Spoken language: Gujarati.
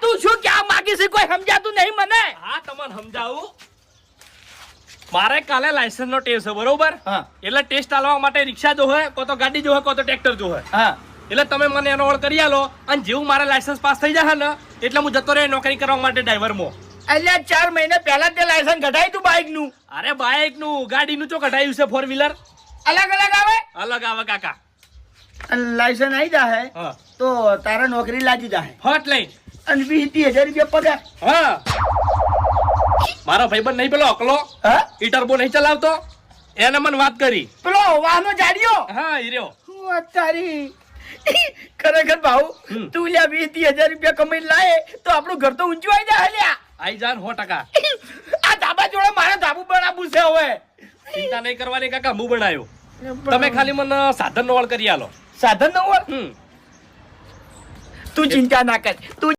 તું શું ક્યાં માંગી છે કોઈ સમજાતું નહીં મને. હા તમને સમજાવું. મારે કાલે લાયસન્સ નો ટેસ્ટ છે બરોબર. હા. એટલે ટેસ્ટ આલવા માટે રિક્ષા જોહે, કો તો ગાડી જોહે, કો તો ટ્રેક્ટર જોહે. હા એટલે તમે મને એનો ઓળ કરી આલો અને જેવું મારે લાયસન્સ પાસ થઈ જશે ને એટલે હું જતો રહે નોકરી કરવા માટે ડ્રાઈવરમાં. એટલે 4 મહિના પહેલા તે લાયસન્સ કઢાયું તું બાઇક નું. અરે બાઇક નું ગાડી નું ચો કઢાયું છે 4 વ્હીલર. અલગ અલગ આવે. અલગ આવે કાકા. લાયસન્સ આવી જાય હા તો તારા નોકરી લાગી જાય ફટ લઈ. અને 20,000 રૂપિયા પગાર. હા મારો ભાઈબંધ નહીં પેલો અકલો હા ઈ ટર્બો નહીં ચલાવતો એને મને વાત કરી. પેલો વાહનો જાડ્યો. હા ઈ રહ્યો. હું તારી ખરેખર ભાઉ તું લ્યા 20,000 રૂપિયા કમાઈ લાય તો આપણું ઘર તો ઊંચું આવી જાય લ્યા. આઈ જાન 100%. આ ધાબા જોડે મારે ધાબુ બનાવવું છે હવે. ચિંતા નહીં કરવાની કાકા હું બનાવ્યો. તમે ખાલી મને સાધન નો ઓળ કરી આલો. સાધન નો હોય હમ તું ચિંતા ના કર. તું